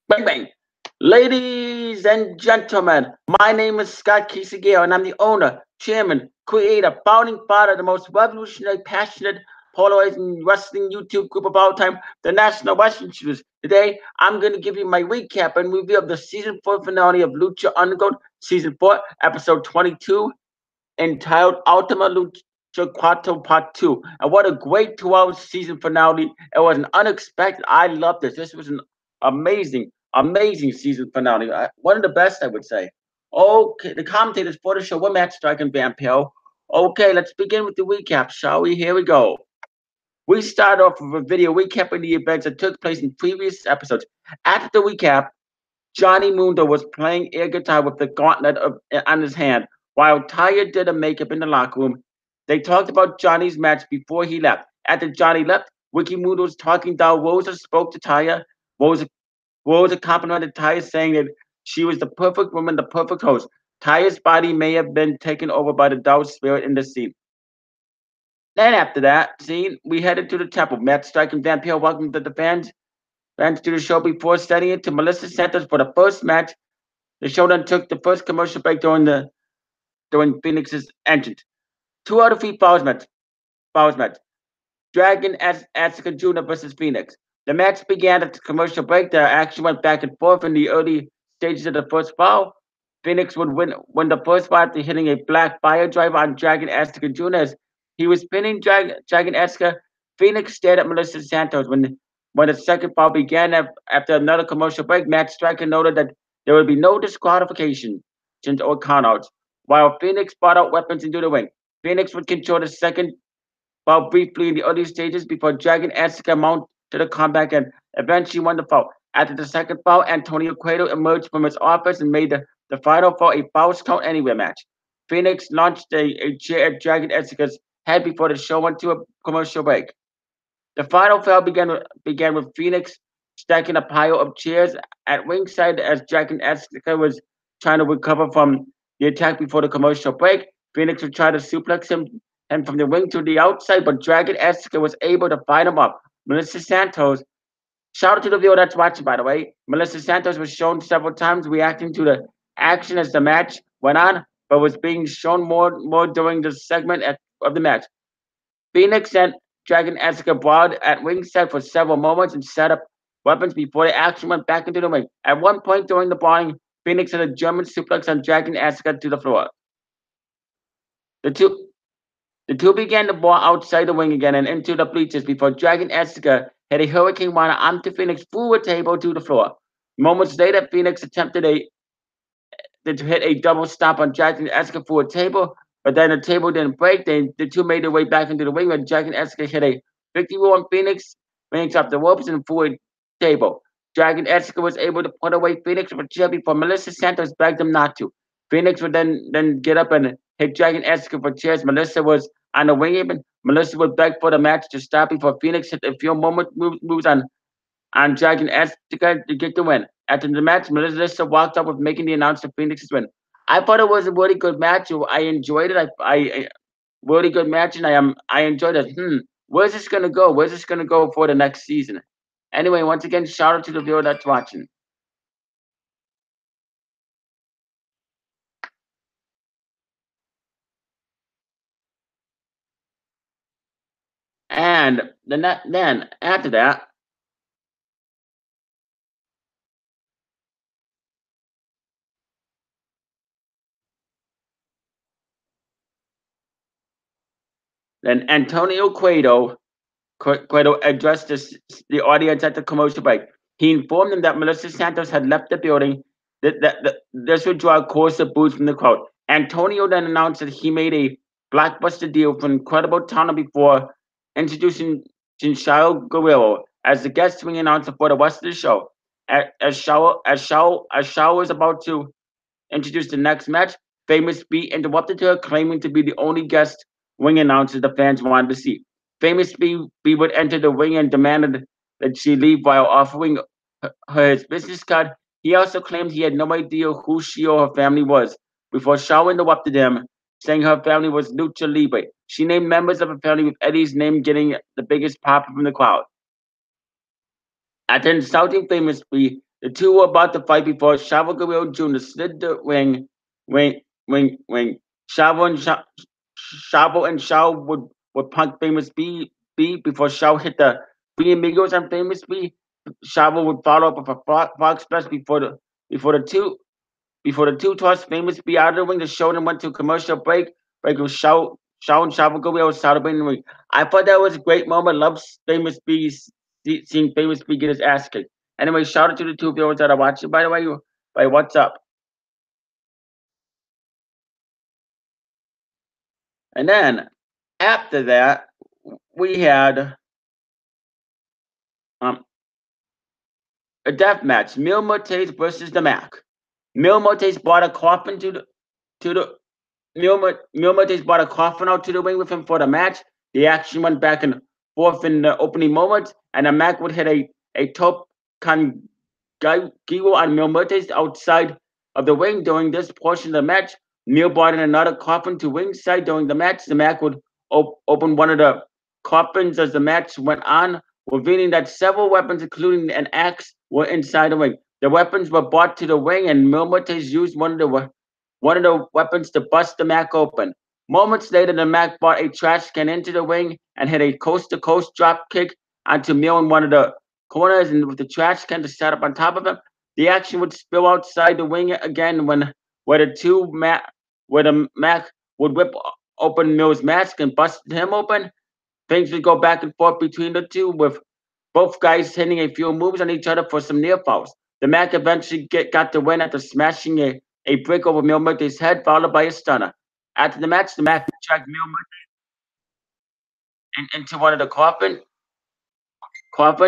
Bang bang. Ladies and gentlemen, my name is Scott Kisageo, and I'm the owner, chairman, creator, founding father of the most revolutionary, passionate, polarizing wrestling YouTube group of all time, the National Wrestling Shooters. Today, I'm going to give you my recap and review of the season 4 finale of Lucha Underground, season 4, episode 22, entitled Ultima Lucha Cuatro Part 2. And what a great 2 hour season finale. It was an unexpected. I loved this. This was an amazing season finale. One of the best, I would say. Okay, the commentators for the show were Matt Strike and Vampiro. Okay, let's begin with the recap, shall we? Here we go. We start off with a video recapping the events that took place in previous episodes. After the recap, Johnny Mundo was playing air guitar with the gauntlet on his hand, while Taya did a makeup in the locker room. They talked about Johnny's match before he left. After Johnny left, Wiki Mundo was talking down. Rosa spoke to Taya. Rosa, Rosa complimented Taya, saying that she was the perfect woman, the perfect host. Taya's body may have been taken over by the dark spirit in the scene. Then after that scene, we headed to the temple. Matt Strike and Vampire welcomed the fans to the show before sending it to Melissa Santos for the first match. The show then took the first commercial break during Phoenix's entrance. Two out of three Falls match. Dragon Asuka Jr. versus Phoenix. The match began at the commercial break. The action went back and forth in the early stages of the first fall. Phoenix would win the first fight after hitting a black fire driver on Dragon Asuka Jr. As he was pinning Dragon Asuka, Phoenix stared at Melissa Santos. When the second fall began after another commercial break, Matt Striker noted that there would be no disqualification or countouts. While Phoenix brought out weapons into the ring, Phoenix would control the second fall briefly in the early stages before Dragon Asuka mounted to the comeback and eventually won the fall. After the second fall, Antonio Cueto emerged from his office and made the final for a Falls Count Anywhere match. Phoenix launched a chair at Dragon Asuka's head before the show went to a commercial break. The final fall began with Phoenix stacking a pile of chairs at ringside as Dragon Asuka was trying to recover from the attack before the commercial break. Phoenix would try to suplex him and from the ring to the outside, but Dragon Asuka was able to fight him up. Melissa Santos, shout out to the viewer that's watching, by the way. Melissa Santos was shown several times reacting to the action as the match went on, but was being shown more during the segment of the match. Phoenix and Dragon Asuka brawled at ringside for several moments and set up weapons before the action went back into the ring. At one point during the brawling, Phoenix had a German suplex on Dragon Asuka to the floor. The two The two began to brawl outside the ring again and into the bleachers before Dragon Asuka hit a Hurricane Rana onto Phoenix through a table to the floor. Moments later, Phoenix attempted to hit a double stomp on Dragon Asuka through a table, but then the table didn't break. The two made their way back into the ring when Dragon Asuka hit a victory roll on Phoenix off the ropes and through a table. Dragon Asuka was able to put away Phoenix with a chair before Melissa Santos begged him not to. Phoenix would then get up and hit Dragon Asuka for chairs. Melissa was on the ring apron. Melissa would beg for the match to stop before Phoenix hit a few moves on Dragon Asuka to get the win. After the match, Melissa walked up with making the announcement Phoenix's win. I thought it was a really good match. I enjoyed it. I really good match, and I enjoyed it. Where's this gonna go? Where's this gonna go for the next season? Anyway, once again, shout out to the viewer that's watching. And then after that, then Antonio Cueto addressed the audience at the commercial break. He informed them that Melissa Santos had left the building, that this would draw a chorus of boos from the crowd. Antonio then announced that he made a blockbuster deal for Incredible Talent before introducing Chincharo Guerrero as the guest ring announcer for the rest of the show. As Shaw was about to introduce the next match, Famous B interrupted her, claiming to be the only guest ring announcer the fans wanted to see. Famous B would enter the ring and demanded that she leave while offering her his business card. He also claimed he had no idea who she or her family was before Shaw interrupted him, saying her family was Lucha Libre. She named members of her family with Eddie's name getting the biggest pop from the crowd. After insulting Famous B, The two were about to fight before Chavo Guerrero Jr. slid the ring. Chavo and Chavo and Shao would punk Famous B before Shao hit the Three Amigos on Famous B. Chavo would follow up with a frog splash before the two tossed Famous B out of the ring. The show then went to a commercial break. Break with Shao and Chavo Guerrero celebrating the ring. I thought that was a great moment. Love Famous B seeing Famous B get his ass kicked. Anyway, shout out to the two viewers that are watching. By the way, what's up? And then after that, we had um, a death match: Mil Muertes versus the Mac. Mil Muertes brought a coffin to the Mil Muertes brought a coffin out to the ring with him for the match. The action went back and forth in the opening moments, and the Mac would hit a top con Gigo on Mil Muertes outside of the ring. During this portion of the match, Mil brought in another coffin to ringside. During the match, the Mac would open one of the coffins as the match went on, revealing that several weapons, including an axe, were inside the ring. The weapons were brought to the ring, and Mil Muertes used one of the weapons to bust the Mac open. Moments later, the Mac brought a trash can into the ring and hit a coast-to-coast drop kick onto Mil in one of the corners, and with the trash can to set up on top of him. The action would spill outside the ring again where the Mac would rip open Mil's mask and bust him open. Things would go back and forth between the two, with both guys hitting a few moves on each other for some near falls. The Mac eventually got the win after smashing a brick over Mil Muertes' head, followed by a stunner. After the match, the Mac dragged Mil Muertes into one of the coffins,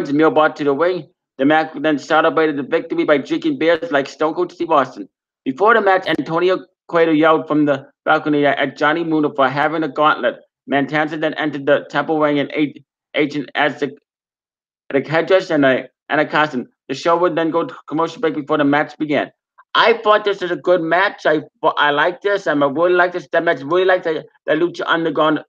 and Mil brought to the ring. The Mac then celebrated the victory by drinking beers like Stone Cold Steve Austin. Before the match, Antonio Cueto yelled from the balcony at Johnny Mundo for having a gauntlet. Matanza then entered the temple ring and agent as the headdress and a costume. The show would then go to commercial break before the match began. I thought this was a good match. I like this. I really like this. That match really like the Lucha Underground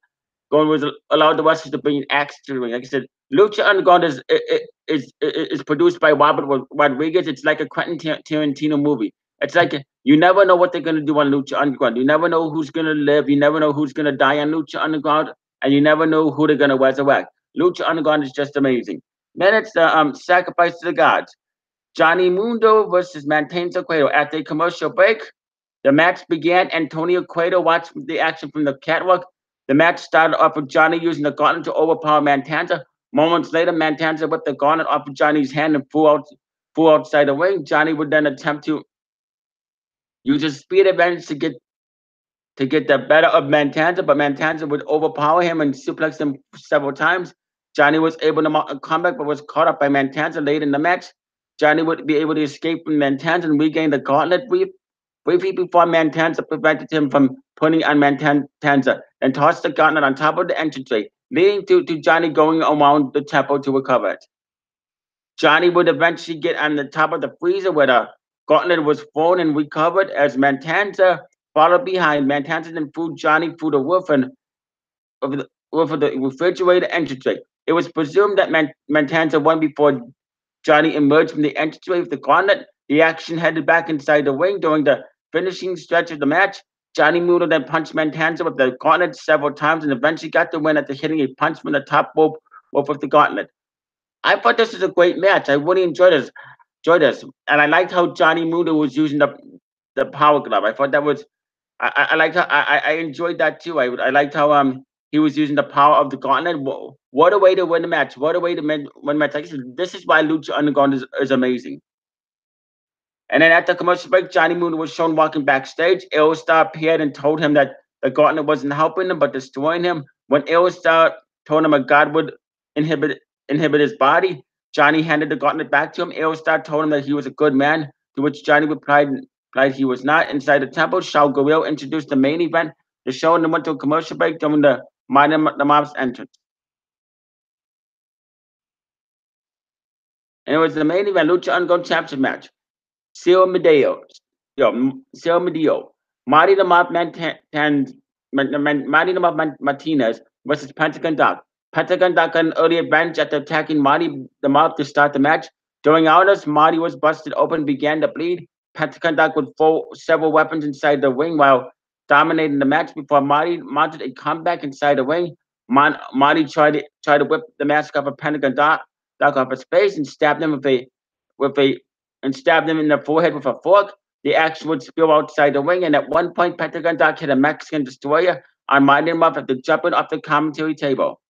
going was allowed the wrestlers to bring an axe to the ring. Like I said, Lucha Underground is produced by Robert Rodriguez. It's like a Quentin Tarantino movie. It's like you never know what they're gonna do on Lucha Underground. You never know who's gonna live. You never know who's gonna die on Lucha Underground, and you never know who they're gonna resurrect. Lucha Underground is just amazing. Then it's the sacrifice to the gods. Johnny Mundo versus Mantenzo Cueto. After a commercial break, the match began. Antonio Cueto watched the action from the catwalk. The match started off with Johnny using the gauntlet to overpower Mantanza. Moments later, Mantanza whipped the gauntlet off of Johnny's hand and flew outside the ring. Johnny would then attempt to use his speed advantage to get the better of Mantanza, but Mantanza would overpower him and suplex him several times. Johnny was able to mount a comeback, but was caught up by Mantanza late in the match. Johnny would be able to escape from Mantanza and regain the gauntlet briefly before Mantanza prevented him from putting on Mantanza and tossed the gauntlet on top of the entranceway, leading to Johnny going around the temple to recover it. Johnny would eventually get on the top of the freezer where the gauntlet was thrown and recovered as Mantanza followed behind. Mantanza then threw Johnny through the roof and of the refrigerator entranceway. It was presumed that Mantanza won before Johnny emerged from the entranceway with the gauntlet. The action headed back inside the ring during the finishing stretch of the match. Johnny Mundo then punched Mantanza with the gauntlet several times and eventually got the win after hitting a punch from the top rope of the gauntlet. I thought this was a great match. I really enjoyed this, and I liked how Johnny Mundo was using the power glove. I thought that was I liked how I enjoyed that too. I liked how he was using the power of the gauntlet. What a way to win the match! What a way to win the match! Like I said, this is why Lucha Underground is amazing. And then at the commercial break, Johnny Mundo was shown walking backstage. Aerostar appeared and told him that the gauntlet wasn't helping him but destroying him. When Aerostar told him a god would inhibit his body, Johnny handed the gauntlet back to him. Aerostar told him that he was a good man, to which Johnny replied he was not. Inside the temple, Shao Guerrero introduced the main event. The show then went to a commercial break during the Mob's entrance. And it was the main event, Lucha Underground Championship match. Ciro Medio, Marty the Mob Martinez versus Pentagon Doc. Pentagon Doc got an early advantage after attacking Marty the Mob to start the match. During hours, Marty was busted open, began to bleed. Pentaconduct would throw several weapons inside the ring while dominating the match before Marty mounted a comeback inside the ring. Marty tried to whip the mask off of Pentaconduct off his face and stabbed him with a stabbed him in the forehead with a fork. The axe would spill outside the ring, and at one point, Pentagondoc hit a Mexican destroyer on Marty Muff after jumping off the commentary table.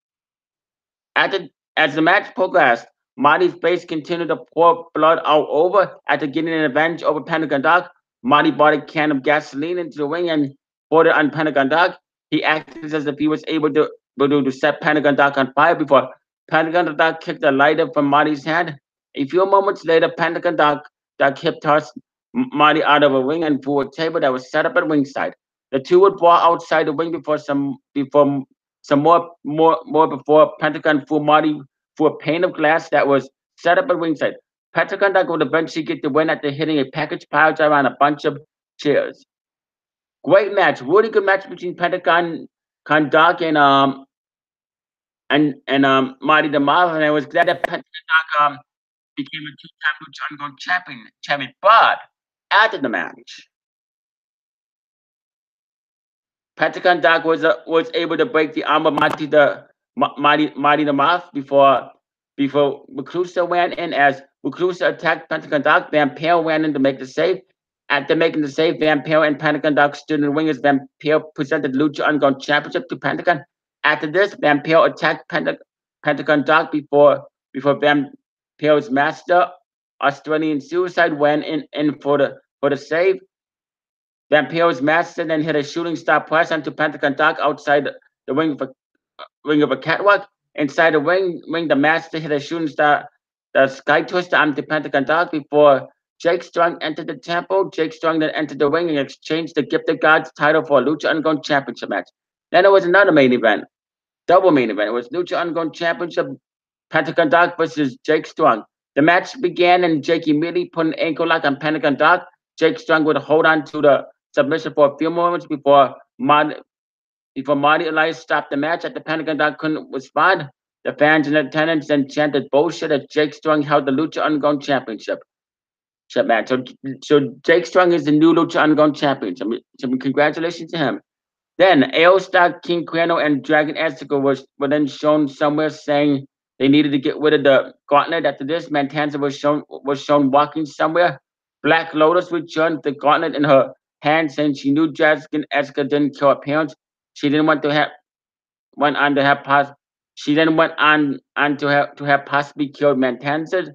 As the match progressed, Marty's face continued to pour blood all over. After getting an revenge over Pentagondoc, Marty brought a can of gasoline into the ring and poured it on Pentagondoc. He acted as if he was able to set Pentagondoc on fire before Pentagondoc kicked the lighter from Marty's hand. A few moments later, Pentagondoc hip tossed Marty out of a ring and through a table that was set up at ringside. The two would brawl outside the ring before some more before Pentagon threw Marty through a pane of glass that was set up at ringside. Pentagon would eventually get the win after hitting a package pile driver on a bunch of chairs. Great match, really good match between Pentagon Doc and Marty the Marvel, and I was glad that Pentagon became a two-time Lucha Underground champion. But after the match, Pentagon Doc was able to break the arm of Marty the Moth before Reclusa ran in. As Reclusa attacked Pentagon Doc, Vampire ran in to make the save. After making the save, Vampire and Pentagon Doc stood in the ring as Vampire presented Lucha Underground Championship to Pentagon. After this, Vampire attacked Pentagon Doc before Vampire's master, Australian Suicide, went in for the save. Vampire's master then hit a shooting star press onto Pentagon Doc outside the ring of a catwalk. Inside the ring, the master hit a shooting star, the sky twister onto Pentagon Doc before Jake Strong entered the temple. Jake Strong then entered the ring and exchanged the Gifted Gods title for a Lucha Underground Championship match. Then there was another main event, double main event. It was Lucha Underground Championship, Pentagon Doc versus Jake Strong. The match began and Jake immediately put an ankle lock on Pentagon Doc. Jake Strong would hold on to the submission for a few moments before Marty Elias stopped the match. At the Pentagon Doc couldn't respond. The fans in attendance then chanted bullshit as Jake Strong held the Lucha Underground Championship match. So Jake Strong is the new Lucha Underground champion. So congratulations to him. Then Aostar, King Cuerno, and Dragon Azteca were then shown somewhere saying they needed to get rid of the gauntlet. After this, Matanza was shown walking somewhere. Black Lotus returned the gauntlet in her hand, saying she knew Dragon Azteca didn't kill her parents. She didn't want to have went on to have she then went on to have possibly killed Matanza.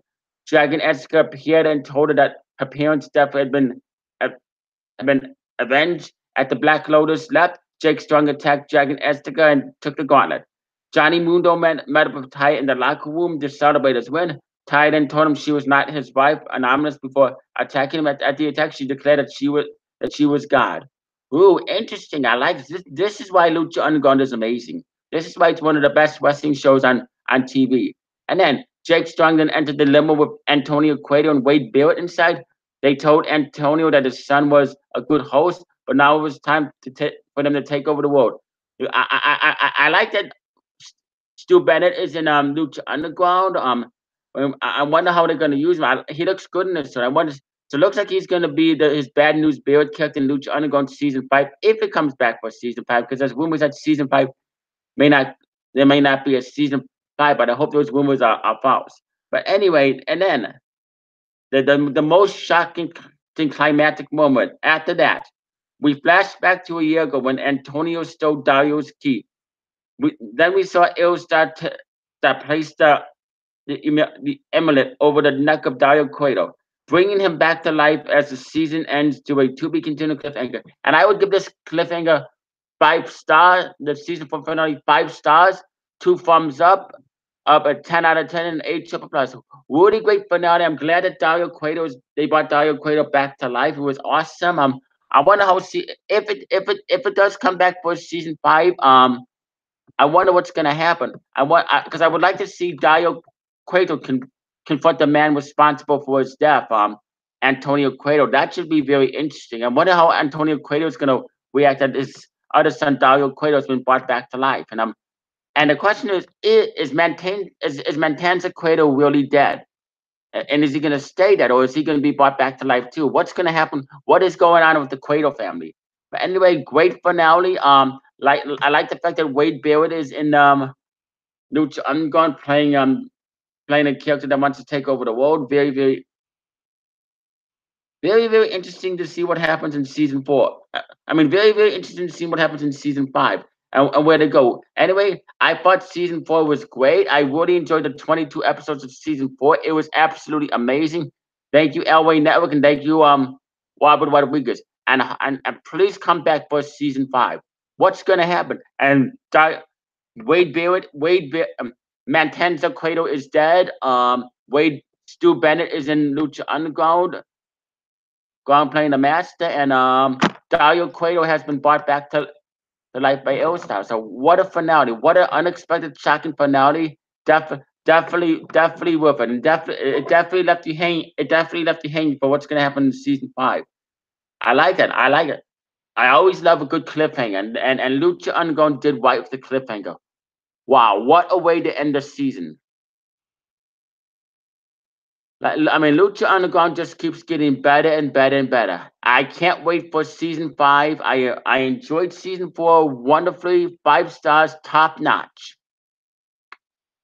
Dragon Azteca appeared and told her that her parents' death had been avenged. At the Black Lotus left, Jake Strong attacked Dragon Azteca and took the gauntlet. Johnny Mundo met up with Ty in the locker room to celebrate his win. Ty then told him she was not his wife, anonymous, before attacking him. At the attack, she declared that she was God. Ooh, interesting. I like this. This is why Lucha Underground is amazing. This is why it's one of the best wrestling shows on TV. And then Jake Strong then entered the limo with Antonio Cueto and Wade Barrett inside. They told Antonio that his son was a good host, but now it was time for them to take over the world. I like that Stu Bennett is in Lucha Underground. I wonder how they're going to use him. He looks good in this. So so it looks like he's going to be his Bad News Barrett character in Lucha Underground season 5, if it comes back for season 5, because there's rumors that season 5 may not be a season 5, but I hope those rumors are false. But anyway, and then the most shocking climactic moment after that, we flash back to a year ago when Antonio stole Dario's key. Then we saw Aostar that placed the amulet over the neck of Dario Cueto, bringing him back to life as the season ends to a to-be-continued cliffhanger. And I would give this cliffhanger 5 stars, the season 4 finale 5 stars, 2 thumbs up a 10 out of 10 and 8 triple plus. Really great finale. I'm glad that they brought Dario Cueto back to life. It was awesome. I wonder how if it does come back for season 5. I wonder what's gonna happen. Because I would like to see Dario Cueto confront the man responsible for his death, Antonio Cueto. That should be very interesting. I wonder how Antonio Cueto is gonna react that his other son Dario Cueto has been brought back to life. And the question is Matanza Cueto really dead? And is he going to stay dead, or is he going to be brought back to life too? What's going to happen? What is going on with the Cueto family? But anyway, great finale. Like I like the fact that Wade Barrett is in Lucha Underground playing a character that wants to take over the world. Very interesting to see what happens in season four. I mean, very interesting to see what happens in season five and where they go. Anyway, I thought season four was great. I really enjoyed the 22 episodes of season four. It was absolutely amazing. Thank you, Elway Network, and thank you, Robert Rodriguez. And please come back for season five. What's gonna happen? And Wade Barrett, Mantenza Cueto is dead. Wade Stu Bennett is in Lucha Underground. Ground playing the master, and Dario Cueto has been brought back to life by Illstar. So what a finale! What an unexpected, shocking finale! Definitely worth it, and it definitely left you hanging. It definitely left you hanging for what's going to happen in season five. I like it. I like it. I always love a good cliffhanger, and Lucha Underground did right with the cliffhanger. Wow, what a way to end the season! I mean, Lucha Underground just keeps getting better and better and better. I can't wait for season five. I enjoyed season four wonderfully, 5 stars, top notch.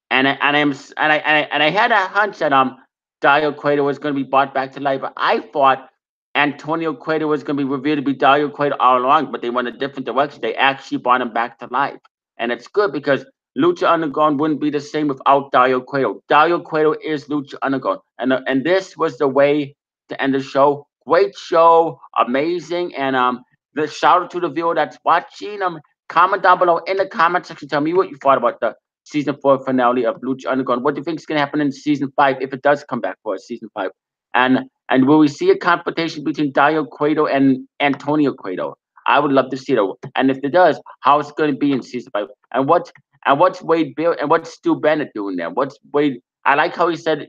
And I had a hunch that Dario Cueto was going to be brought back to life. I thought Antonio Cueto was going to be revealed to be Dario Cueto all along, but they went a different direction. They actually brought him back to life, and it's good because Lucha Underground wouldn't be the same without Dario Cueto. Dario Cueto is Lucha Underground, and this was the way to end the show. Great show, amazing, and the shout out to the viewer that's watching. Comment down below in the comment section. Tell me what you thought about the season four finale of Lucha Underground. What do you think is going to happen in season five if it does come back for season five? And will we see a confrontation between Dario Cueto and Antonio Cueto? I would love to see it. And if it does, how it's going to be in season five? And what's Wade Bill and what's Stu Bennett doing there? What's Wade? I like how he said.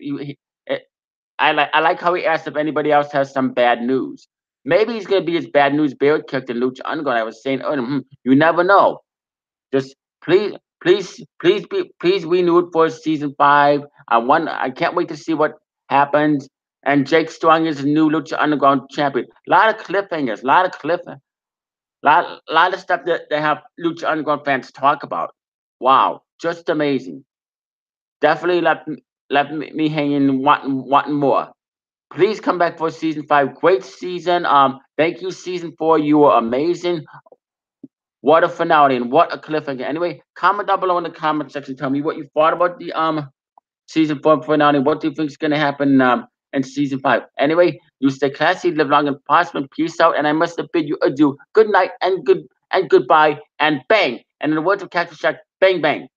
I like how he asked if anybody else has some bad news. Maybe he's going to be his bad news Barrett character in Lucha Underground. I was saying, you never know. Just please, please renew it for season five. I can't wait to see what happens. And Jake Strong is the new Lucha Underground champion. A lot of cliffhangers, lot of stuff that they have Lucha Underground fans talk about. Wow, just amazing. Definitely left me hanging, wanting more. Please come back for season five. Great season. Thank you, season four. You were amazing. What a finale and what a cliffhanger. Anyway, comment down below in the comment section. Tell me what you thought about the season four finale. What do you think is gonna happen in season five? Anyway, you stay classy, live long and prosper. Peace out, and I must bid you adieu. Good night and goodbye and bang. And in the words of Cactus Jack, bang bang.